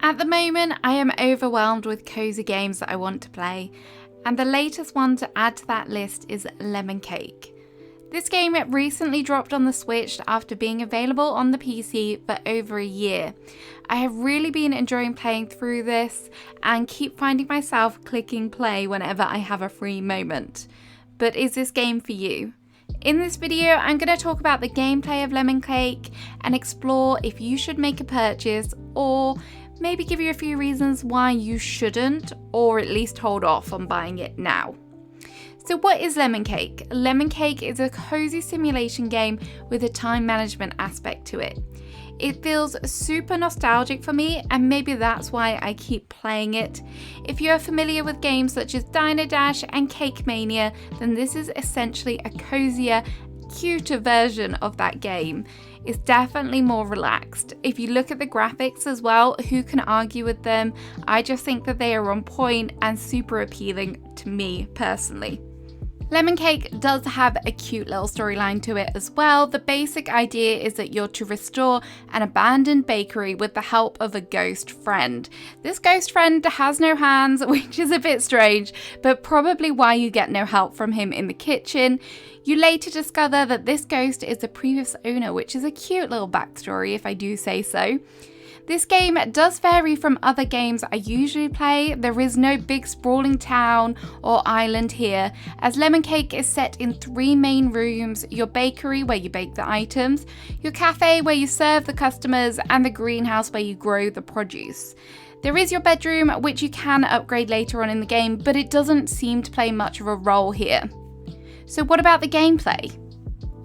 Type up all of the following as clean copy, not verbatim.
At the moment, I am overwhelmed with cozy games that I want to play, and the latest one to add to that list is Lemon Cake. This game recently dropped on the Switch after being available on the PC for over a year. I have really been enjoying playing through this and keep finding myself clicking play whenever I have a free moment. But is this game for you? In this video, I'm going to talk about the gameplay of Lemon Cake and explore if you should make a purchase, or maybe give you a few reasons why you shouldn't, or at least hold off on buying it now. So what is Lemon Cake? Lemon Cake is a cozy simulation game with a time management aspect to it. It feels super nostalgic for me, and maybe that's why I keep playing it. If you're familiar with games such as Diner Dash and Cake Mania, then this is essentially a cozier, cuter version of that game. It's definitely more relaxed. If you look at the graphics as well, who can argue with them? I just think that they are on point and super appealing to me personally. Lemon Cake does have a cute little storyline to it as well. The basic idea is that you're to restore an abandoned bakery with the help of a ghost friend. This ghost friend has no hands, which is a bit strange, but probably why you get no help from him in the kitchen. You later discover that this ghost is the previous owner, which is a cute little backstory if I do say so. This game does vary from other games I usually play. There is no big sprawling town or island here, as Lemon Cake is set in 3 main rooms: your bakery where you bake the items, your cafe where you serve the customers, and the greenhouse where you grow the produce. There is your bedroom, which you can upgrade later on in the game, but it doesn't seem to play much of a role here. So what about the gameplay?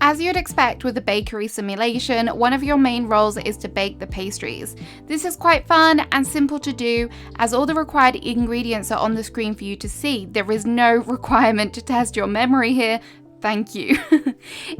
As you'd expect with a bakery simulation, one of your main roles is to bake the pastries. This is quite fun and simple to do, as all the required ingredients are on the screen for you to see. There is no requirement to test your memory here. Thank you.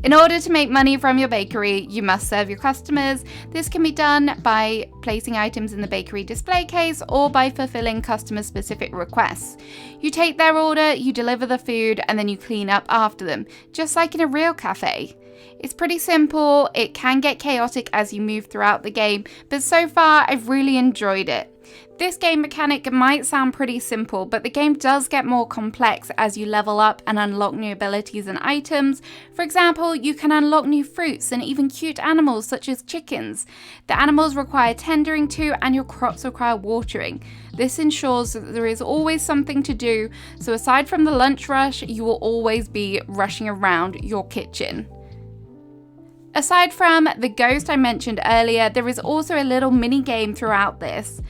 In order to make money from your bakery, you must serve your customers. This can be done by placing items in the bakery display case or by fulfilling customer-specific requests. You take their order, you deliver the food, and then you clean up after them, just like in a real cafe. It's pretty simple. It can get chaotic as you move throughout the game, but so far I've really enjoyed it. This game mechanic might sound pretty simple, but the game does get more complex as you level up and unlock new abilities and items. For example, you can unlock new fruits and even cute animals such as chickens. The animals require tendering to, and your crops require watering. This ensures that there is always something to do, so aside from the lunch rush, you will always be rushing around your kitchen. Aside from the ghost I mentioned earlier, there is also a little mini game throughout this.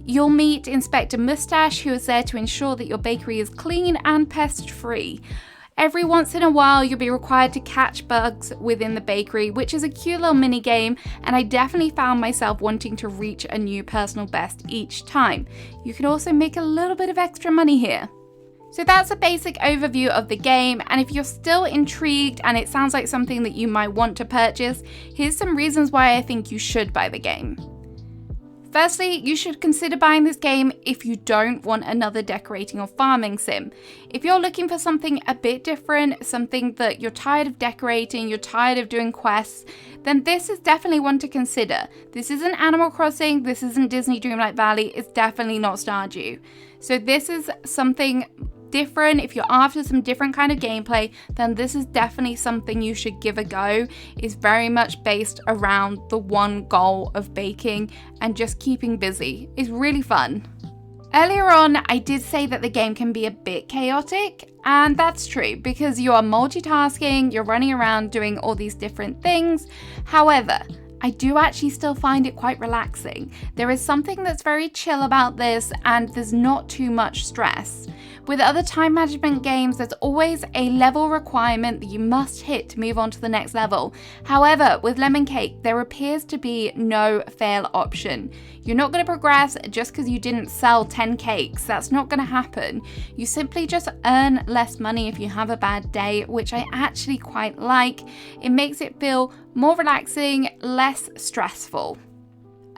You'll meet Inspector Mustache, who is there to ensure that your bakery is clean and pest-free. Every once in a while, you'll be required to catch bugs within the bakery, which is a cute little mini game, and I definitely found myself wanting to reach a new personal best each time. You can also make a little bit of extra money here. So that's a basic overview of the game, and if you're still intrigued and it sounds like something that you might want to purchase, here's some reasons why I think you should buy the game. Firstly, you should consider buying this game if you don't want another decorating or farming sim. If you're looking for something a bit different, something that you're tired of decorating, you're tired of doing quests, then this is definitely one to consider. This isn't Animal Crossing, this isn't Disney Dreamlight Valley, it's definitely not Stardew. So this is something different. If you're after some different kind of gameplay, then this is definitely something you should give a go. It's very much based around the one goal of baking and just keeping busy. It's really fun. Earlier on, I did say that the game can be a bit chaotic, and that's true because you are multitasking, you're running around doing all these different things. However, I do actually still find it quite relaxing. There is something that's very chill about this, and there's not too much stress. With other time management games, there's always a level requirement that you must hit to move on to the next level. However, with Lemon Cake, there appears to be no fail option. You're not going to progress just because you didn't sell 10 cakes. That's not going to happen. You simply just earn less money if you have a bad day, which I actually quite like. It makes it feel more relaxing, less stressful.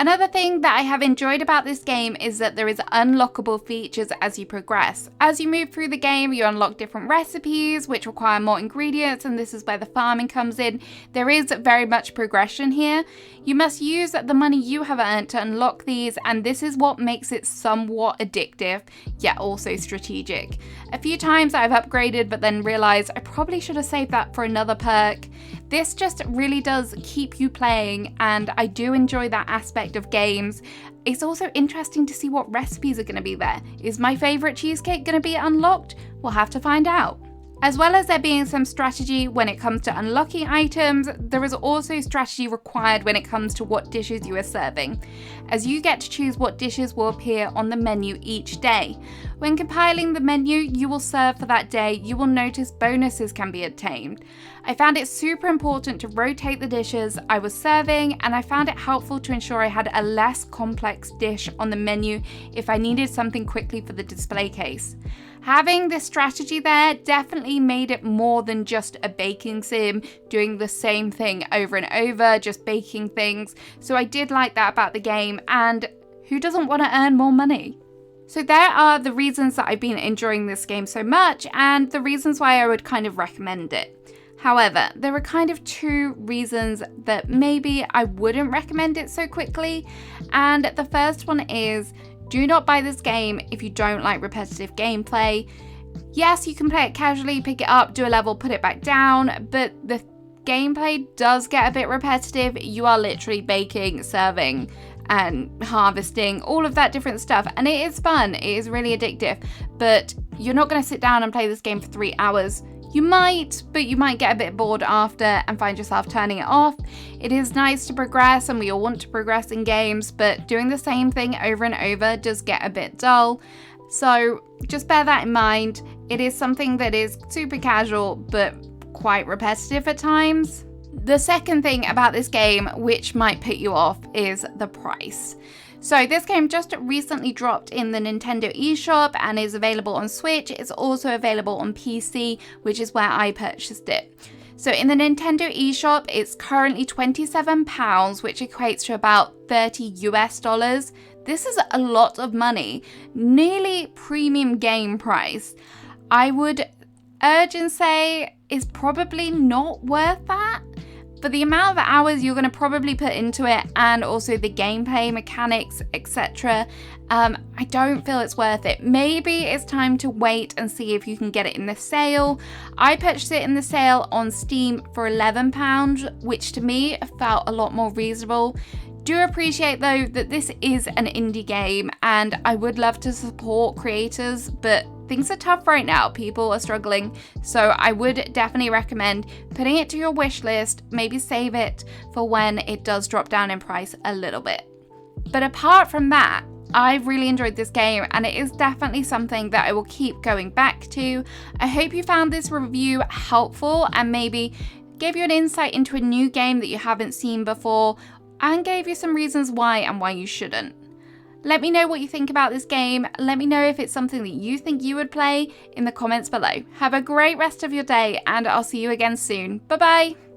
Another thing that I have enjoyed about this game is that there is unlockable features as you progress. As you move through the game, you unlock different recipes which require more ingredients, and this is where the farming comes in. There is very much progression here. You must use the money you have earned to unlock these, and this is what makes it somewhat addictive, yet also strategic. A few times I've upgraded but then realized I probably should have saved that for another perk. This just really does keep you playing, and I do enjoy that aspect of games. It's also interesting to see what recipes are going to be there. Is my favourite cheesecake going to be unlocked? We'll have to find out. As well as there being some strategy when it comes to unlocking items, there is also strategy required when it comes to what dishes you are serving, as you get to choose what dishes will appear on the menu each day. When compiling the menu you will serve for that day, you will notice bonuses can be obtained. I found it super important to rotate the dishes I was serving, and I found it helpful to ensure I had a less complex dish on the menu if I needed something quickly for the display case. Having this strategy there definitely made it more than just a baking sim, doing the same thing over and over, just baking things. So I did like that about the game, and who doesn't want to earn more money? So there are the reasons that I've been enjoying this game so much, and the reasons why I would kind of recommend it. However, there are kind of two reasons that maybe I wouldn't recommend it so quickly, and the first one is, do not buy this game if you don't like repetitive gameplay. Yes, you can play it casually, pick it up, do a level, put it back down, but the gameplay does get a bit repetitive. You are literally baking, serving, and harvesting, all of that different stuff, and it is fun, it is really addictive, but you're not going to sit down and play this game for 3 hours. You might, but you might get a bit bored after and find yourself turning it off. It is nice to progress, and we all want to progress in games, but doing the same thing over and over does get a bit dull. So just bear that in mind. It is something that is super casual, but quite repetitive at times. The second thing about this game, which might put you off, is the price. So this game just recently dropped in the Nintendo eShop and is available on Switch. It's also available on PC, which is where I purchased it. So in the Nintendo eShop, it's currently £27, which equates to about $30 US. This is a lot of money, nearly premium game price. I would urge and say it's probably not worth that. For the amount of hours you're going to probably put into it, and also the gameplay mechanics, etc., I don't feel it's worth it. Maybe it's time to wait and see if you can get it in the sale. I purchased it in the sale on Steam for £11, which to me felt a lot more reasonable. Do appreciate though that this is an indie game, and I would love to support creators, but things are tough right now. People are struggling, so I would definitely recommend putting it to your wish list, maybe save it for when it does drop down in price a little bit. But apart from that, I've really enjoyed this game, and it is definitely something that I will keep going back to. I hope you found this review helpful and maybe gave you an insight into a new game that you haven't seen before, and gave you some reasons why and why you shouldn't. Let me know what you think about this game. Let me know if it's something that you think you would play in the comments below. Have a great rest of your day, and I'll see you again soon. Bye bye!